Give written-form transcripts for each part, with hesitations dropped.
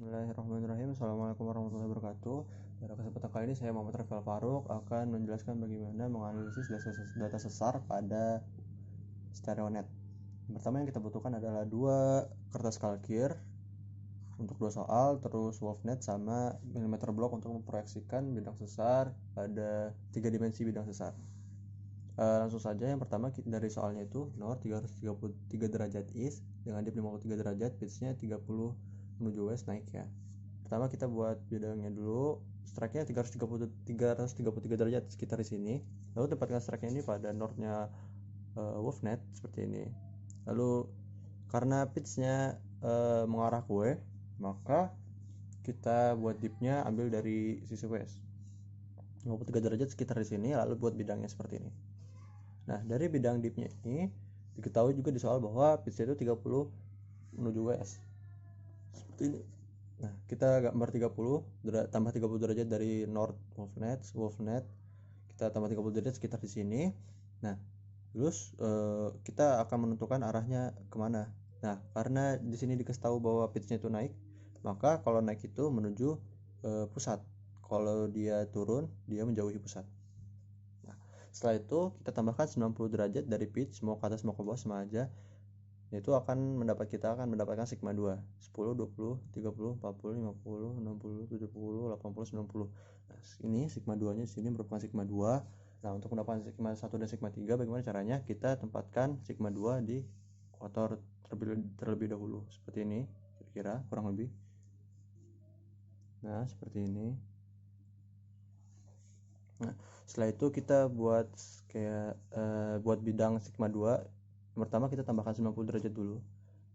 Bismillahirrahmanirrahim. Assalamualaikum warahmatullahi wabarakatuh. Pada kesempatan kali ini saya Muhammad Rafael Faruk akan menjelaskan bagaimana menganalisis data sesar pada StereoNet. Yang pertama yang kita butuhkan adalah 2 kertas kalkir untuk 2 soal, terus WolfNet sama millimeter block untuk memproyeksikan bidang sesar pada 3 dimensi bidang sesar. Langsung saja, yang pertama dari soalnya itu NOR 333 derajat east dengan dip 53 derajat, pitch-nya 30 menuju west naik ya. Pertama kita buat bidangnya dulu, strike-nya 333 derajat sekitar di sini. Lalu tempatkan strike-nya ini pada north-nya WolfNet seperti ini. Lalu karena pitch-nya mengarah ke W, maka kita buat dip-nya ambil dari sisi west 53 derajat sekitar di sini, lalu buat bidangnya seperti ini. Nah, dari bidang dipnya ini diketahui juga di soal bahwa pitch itu 30 menuju west. Seperti ini. Nah, kita gambar 30 tambah 30 derajat dari north WolfNet. Kita tambah 30 derajat sekitar di sini. Nah, terus kita akan menentukan arahnya kemana. Nah, karena di sini dikasih tahu bahwa pitch-nya itu naik, maka kalau naik itu menuju pusat. Kalau dia turun, dia menjauhi pusat. Nah, setelah itu kita tambahkan 90 derajat dari pitch, mau ke atas mau ke bawah sama aja. Itu kita akan mendapatkan sigma 2, 10, 20, 30, 40, 50, 60, 70, 80, 90. Nah, ini sigma 2-nya di sini merupakan sigma 2. Nah, untuk mendapatkan sigma 1 dan sigma 3 bagaimana caranya? Kita tempatkan sigma 2 di ekuator terlebih dahulu. Seperti ini, kira-kira kurang lebih. Nah, seperti ini. Nah, setelah itu kita buat buat bidang sigma 2. Pertama kita tambahkan 90 derajat dulu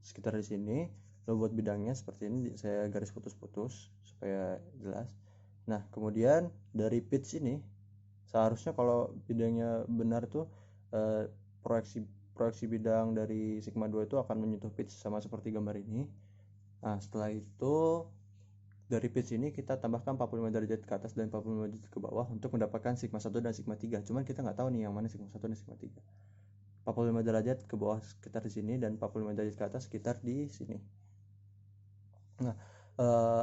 sekitar di sini, lalu buat bidangnya seperti ini, saya garis putus-putus supaya jelas. Nah, kemudian dari pitch ini seharusnya kalau bidangnya benar tuh proyeksi bidang dari sigma 2 itu akan menyentuh pitch sama seperti gambar ini. Nah, setelah itu dari pitch ini kita tambahkan 45 derajat ke atas dan 45 derajat ke bawah untuk mendapatkan sigma 1 dan sigma 3. Cuman kita nggak tahu nih yang mana sigma 1 dan sigma 3. 45 derajat ke bawah sekitar di sini dan 45 derajat ke atas sekitar di sini. Nah,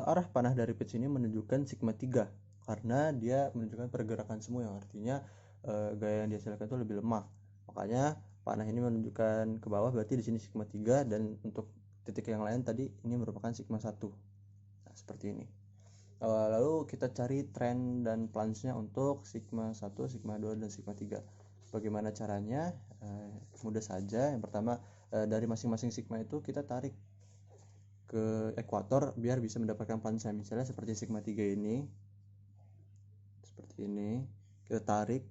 arah panah dari pitch ini menunjukkan sigma 3 karena dia menunjukkan pergerakan semu, yang artinya gaya yang dihasilkan itu lebih lemah. Makanya panah ini menunjukkan ke bawah, berarti di sini sigma 3, dan untuk titik yang lain tadi ini merupakan sigma 1. Nah, seperti ini. Lalu kita cari trend dan plunge-nya untuk sigma 1, sigma 2, dan sigma 3. Bagaimana caranya? Mudah saja. Yang pertama, dari masing-masing sigma itu kita tarik ke ekuator biar bisa mendapatkan plunge. Misalnya seperti sigma 3 ini. Seperti ini. Kita tarik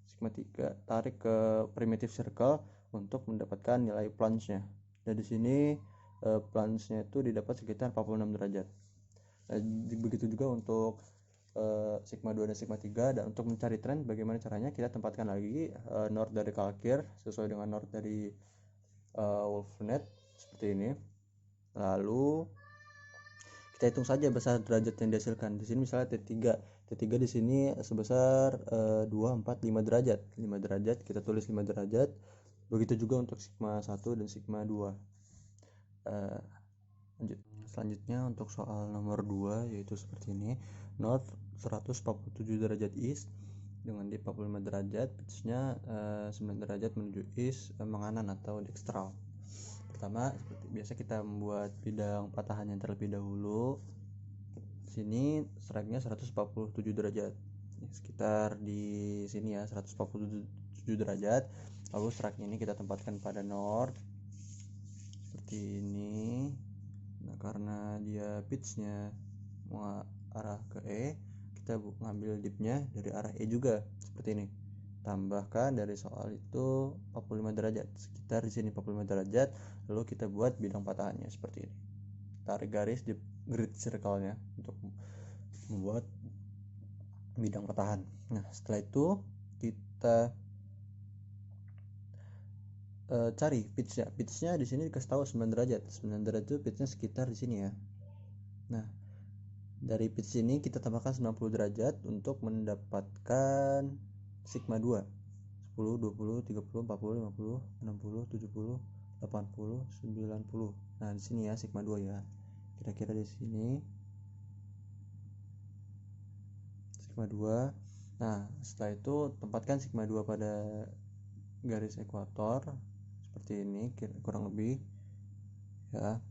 sigma 3, tarik ke primitive circle untuk mendapatkan nilai plunge-nya. Dan di sini plunge-nya itu didapat sekitar 46 derajat. Begitu juga untuk sigma 2 dan sigma 3. Dan untuk mencari trend bagaimana caranya? Kita tempatkan lagi north dari kalkir sesuai dengan north dari WolfNet seperti ini. Lalu kita hitung saja besar derajat yang dihasilkan. Di sini misalnya T3 di sini sebesar 2, 4, 5 derajat. 5 derajat kita tulis 5 derajat. Begitu juga untuk sigma 1 dan sigma 2. Selanjutnya untuk soal nomor 2 yaitu seperti ini. North 147 derajat east dengan dip 45 derajat, pitch-nya 9 derajat menuju east menganan atau dextral. Pertama, seperti biasa kita membuat bidang patahannya terlebih dahulu. Sini strike-nya 147 derajat. Sekitar di sini ya, 147 derajat. Lalu strike-nya ini kita tempatkan pada north. Seperti ini. Nah, karena dia pitch-nya mau arah ke E, kita ngambil dip-nya dari arah E juga, seperti ini. Tambahkan dari soal itu 45 derajat, sekitar di sini 45 derajat. Lalu kita buat bidang patahannya seperti ini. Tarik garis di grid circle-nya untuk membuat bidang patahan. Nah, setelah itu kita cari pitch-nya di sini dikasih tahu 9 derajat. 9 derajat itu pitch-nya sekitar di sini ya. Nah, dari pitch ini kita tambahkan 90 derajat untuk mendapatkan sigma 2. 10, 20, 30, 40, 50, 60, 70, 80, 90. Nah, di sini ya sigma 2 ya. Kira-kira di sini. sigma 2. Nah, setelah itu tempatkan sigma 2 pada garis ekuator seperti ini kurang lebih ya.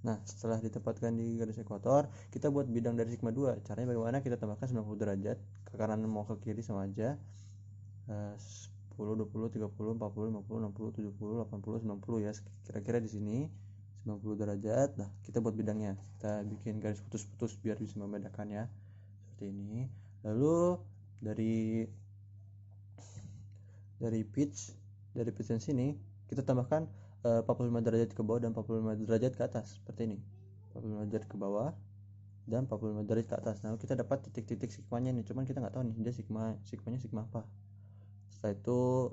Nah, setelah ditempatkan di garis ekuator, kita buat bidang dari sigma 2. Caranya bagaimana? Kita tambahkan 90 derajat ke kanan mau ke kiri sama aja. 10, 20, 30, 40, 50, 60, 70, 80, 90 ya. Kira-kira di sini 90 derajat. Nah, kita buat bidangnya. Kita bikin garis putus-putus biar bisa membedakan ya. Seperti ini. Lalu dari pitch yang sini kita tambahkan 45 derajat ke bawah dan 45 derajat ke atas seperti ini. 45 derajat ke bawah dan 45 derajat ke atas. Nah, kita dapat titik-titik sigmanya nih, cuman kita nggak tahu nih dia sigmanya sigma apa. Setelah itu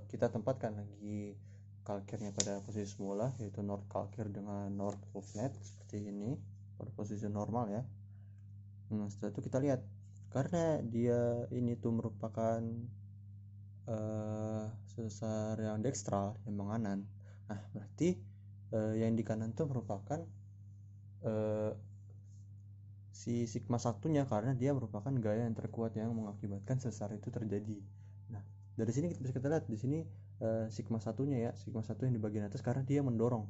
kita tempatkan lagi kalkirnya pada posisi semula, yaitu north kalkir dengan north offset seperti ini pada posisi normal ya. Nah, setelah itu kita lihat karena dia ini tuh merupakan sesar yang dekstral, yang menganan. Nah, berarti yang di kanan tuh merupakan si sigma satunya, karena dia merupakan gaya yang terkuat yang mengakibatkan sesar itu terjadi. Nah, dari sini bisa kita lihat di sini sigma satunya ya, sigma satu yang di bagian atas, karena dia mendorong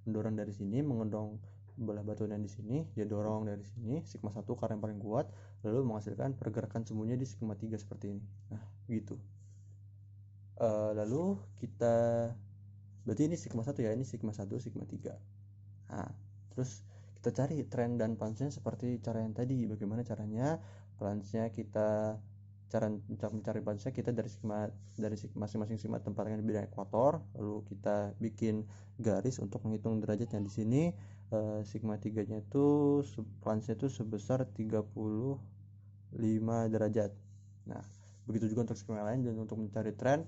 dari sini, mengendong belah batuan yang di sini, dia dorong dari sini sigma satu karena yang paling kuat, lalu menghasilkan pergerakan sembunyi di sigma 3 seperti ini. Nah, gitu. Lalu kita berarti ini sigma 1 ya, ini sigma 1, sigma 3. Nah, terus kita cari tren dan punch-nya seperti cara yang tadi. Bagaimana caranya? Punch-nya kita cara mencari punch-nya kita dari masing-masing sigma tempatkan di bidang ekuator, lalu kita bikin garis untuk menghitung derajatnya. Di sini sigma 3-nya itu punch-nya itu sebesar 35 derajat. Nah, begitu juga untuk sigma lain. Dan untuk mencari tren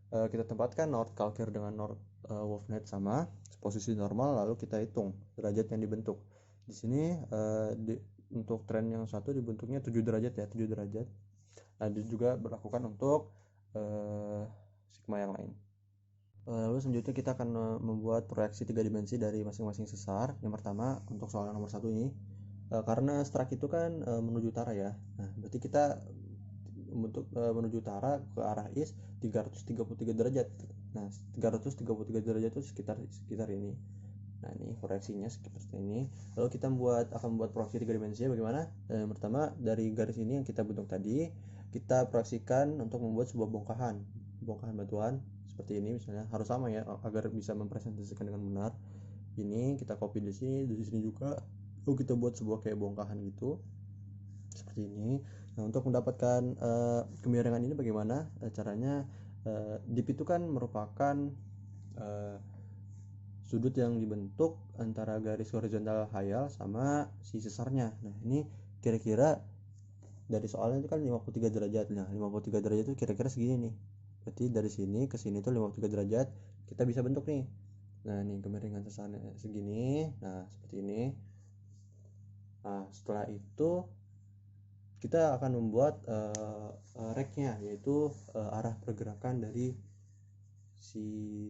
kita tempatkan north kalkir dengan north Wolfnet sama posisi normal, lalu kita hitung derajat yang dibentuk. Di sini untuk tren yang satu dibentuknya 7 derajat ya, 7 derajat. Nah, itu juga berlakukan untuk sigma yang lain. Lalu selanjutnya kita akan membuat proyeksi 3 dimensi dari masing-masing sesar. Yang pertama untuk soal nomor 1 ini, karena strike itu kan menuju utara ya. Nah, berarti kita untuk menuju utara ke arah east 333 derajat. Nah, 333 derajat itu sekitar ini. Nah, ini proyeksinya seperti ini. Lalu kita akan membuat proyeksi 3 dimensi. Bagaimana? Pertama, dari garis ini yang kita bentuk tadi, kita proyeksikan untuk membuat sebuah bongkahan batuan seperti ini misalnya. Harus sama ya agar bisa mempresentasikan dengan benar. Ini kita copy di sini juga. Lalu kita buat sebuah kayak bongkahan gitu. Seperti ini. Nah, untuk mendapatkan kemiringan ini bagaimana caranya? Dip itu kan merupakan sudut yang dibentuk antara garis horizontal hayal sama si sesarnya. Nah, ini kira-kira dari soalnya itu kan 53 derajat. Nah, 53 derajat itu kira-kira segini nih. Berarti dari sini ke sini tuh 53 derajat kita bisa bentuk nih. Nah, ini kemiringan sesarnya segini. Nah, seperti ini. Nah, setelah itu kita akan membuat reknya, yaitu arah pergerakan dari si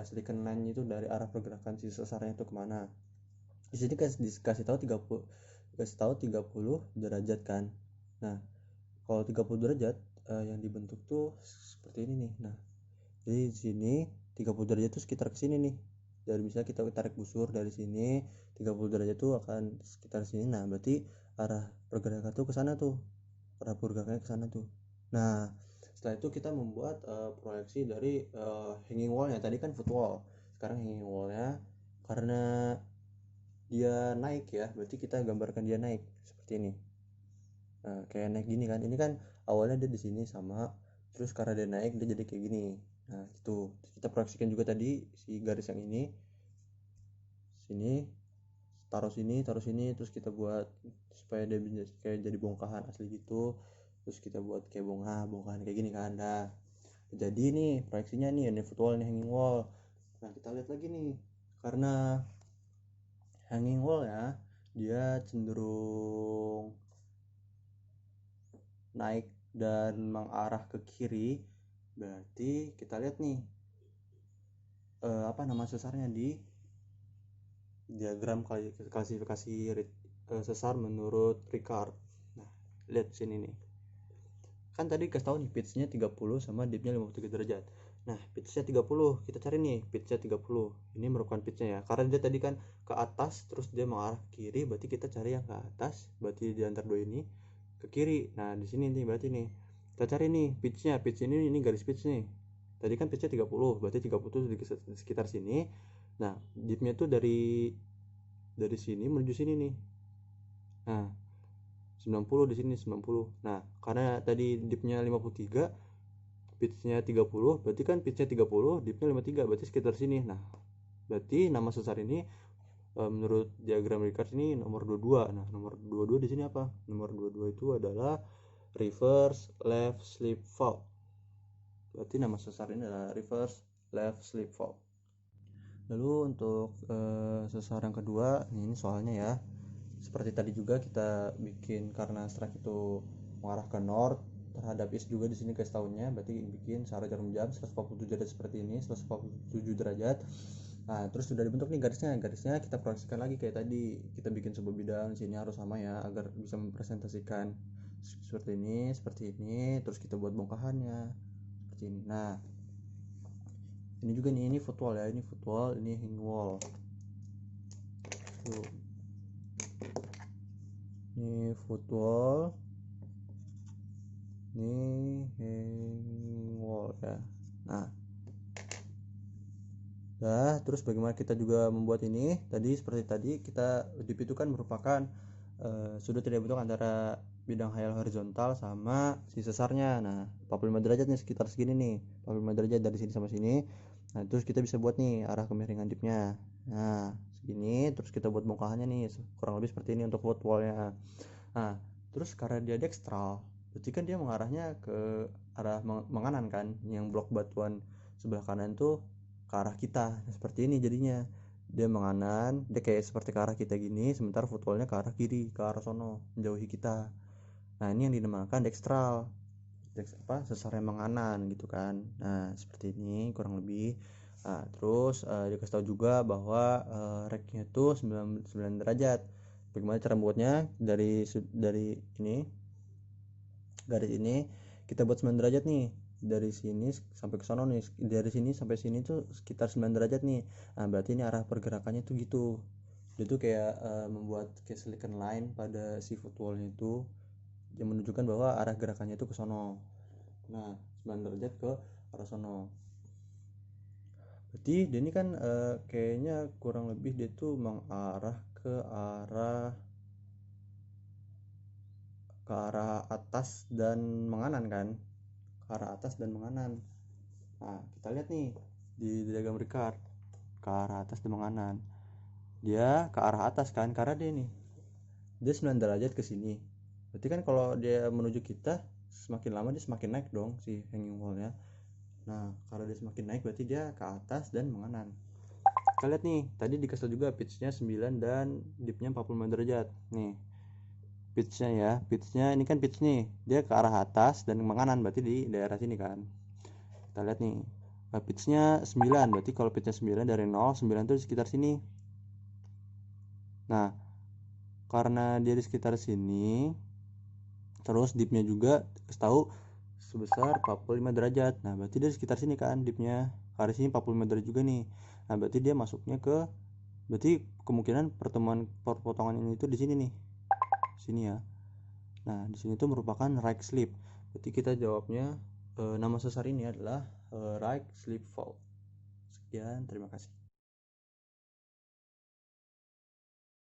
silicon line itu, dari arah pergerakan si sesarnya itu kemana. Di sini kasih tahu 30 derajat kan. Nah, kalau 30 derajat yang dibentuk tuh seperti ini nih. Nah, jadi di sini 30 derajat itu sekitar ke sini nih. Dari misalnya kita tarik busur dari sini 30 derajat itu akan sekitar sini. Nah, berarti arah pergerakan tuh ke sana tuh. Arah pergerakannya ke sana tuh. Nah, setelah itu kita membuat proyeksi dari hanging wall-nya. Tadi kan foot wall. Sekarang hanging wall-nya karena dia naik ya, berarti kita gambarkan dia naik seperti ini. Nah, kayak naik gini kan. Ini kan awalnya dia di sini sama, terus karena dia naik dia jadi kayak gini. Nah, itu kita proyeksikan juga tadi si garis yang ini. Sini taruh sini, terus kita buat supaya dia bisa kayak jadi bongkahan asli gitu. Terus kita buat kayak bongkahan kayak gini kan. Nah, jadi nih proyeksinya nih, ini foot wall, ini hanging wall. Nah, kita lihat lagi nih, karena hanging wall ya dia cenderung naik dan mengarah ke kiri, berarti kita lihat nih apa nama sesarnya di diagram klasifikasi sesar menurut Ricard. Nah, lihat sini nih, kan tadi kasih tahu nih pitchnya 30 sama dipnya 53 derajat. Nah pitchnya 30, kita cari nih pitchnya 30, ini merupakan pitchnya ya, karena dia tadi kan ke atas terus dia mengarah ke kiri, berarti kita cari yang ke atas, berarti di antara dua ini ke kiri. Nah di sini nih berarti nih kita cari nih pitch ini garis pitch nih, tadi kan pitchnya 30, berarti 30 tuh di sekitar sini. Nah dipnya tuh dari sini menuju sini nih, nah 90 di sini 90. Nah karena tadi dipnya 53, pitchnya 30, berarti kan pitchnya 30, dipnya 53, berarti sekitar sini. Nah berarti nama sesar ini menurut diagram Ricard ini nomor 22. Nah nomor 22 di sini apa? Nomor 22 itu adalah reverse left slip fault. Berarti nama sesar ini adalah reverse left slip fault. Lalu untuk sesar yang kedua, ini soalnya ya, seperti tadi juga kita bikin karena strike itu mengarah ke north terhadap east juga di sini guys tahunnya, berarti bikin searah jarum jam 147 derajat seperti ini, 147 derajat. Nah terus sudah dibentuk nih garisnya kita proyeksikan lagi kayak tadi, kita bikin sebuah bidang di sini harus sama ya agar bisa mempresentasikan seperti ini, terus kita buat bongkahannya seperti ini. Nah ini juga nih, ini footwall ya, ini hanging wall. Ini footwall, ini hanging wall ya. Nah, terus bagaimana kita juga membuat ini? Tadi seperti tadi kita dip itu kan merupakan sudut tidak bentuk antara bidang hayal horizontal sama si sesarnya. Nah, 45 derajat nih, sekitar segini nih, 45 derajat dari sini sampai sini. Nah, terus kita bisa buat nih arah kemiringan dipnya. Nah, segini, terus kita buat bongkahannya nih, kurang lebih seperti ini untuk footwallnya. Nah, terus karena dia dextral, berarti kan dia mengarahnya ke arah menganan kan, yang blok batuan sebelah kanan tuh ke arah kita, seperti ini jadinya. Dia menganan, dia kayak seperti ke arah kita gini, sementara footwallnya ke arah kiri, ke arah sono, menjauhi kita. Nah ini yang dinamakan dextral, sesar yang menganan gitu kan. Nah seperti ini kurang lebih. Nah terus dikasih tahu juga bahwa reknya itu 99 derajat. Bagaimana cara membuatnya? Dari ini, garis ini kita buat 9 derajat nih, dari sini sampai ke sono nih, dari sini sampai sini tuh sekitar 9 derajat nih. Nah berarti ini arah pergerakannya tuh gitu, dia tuh kayak membuat kayak silicon line pada si footwallnya itu yang menunjukkan bahwa arah gerakannya itu ke sono. Nah 9 derajat ke arah sono, berarti dia ini kan kayaknya kurang lebih dia tuh mengarah ke arah atas dan menganan kan, ke arah atas dan menganan. Nah kita lihat nih di diagram Ricard, ke arah atas dan menganan, dia ke arah atas kan, karena dia 9 derajat ke sini, berarti kan kalau dia menuju kita semakin lama dia semakin naik dong si hanging wallnya. Nah karena dia semakin naik berarti dia ke atas dan menganan. Kita lihat nih, tadi dikasih juga pitchnya 9 dan dipnya 45 derajat nih. Pitchnya ini kan pitch nih, dia ke arah atas dan menganan, berarti di daerah sini kan. Kita lihat nih, pitchnya 9, berarti kalau pitchnya 9 dari 0, 9 itu di sekitar sini. Nah karena dia di sekitar sini, terus dipnya juga tahu sebesar 45 derajat. Nah berarti dia di sekitar sini kan dipnya, karena sini 45 derajat juga nih. Nah berarti dia masuknya berarti kemungkinan pertemuan potongan ini itu di sini nih, sini ya. Nah di sini tuh merupakan right slip, berarti kita jawabnya nama sesar ini adalah right slip fault. Sekian, terima kasih.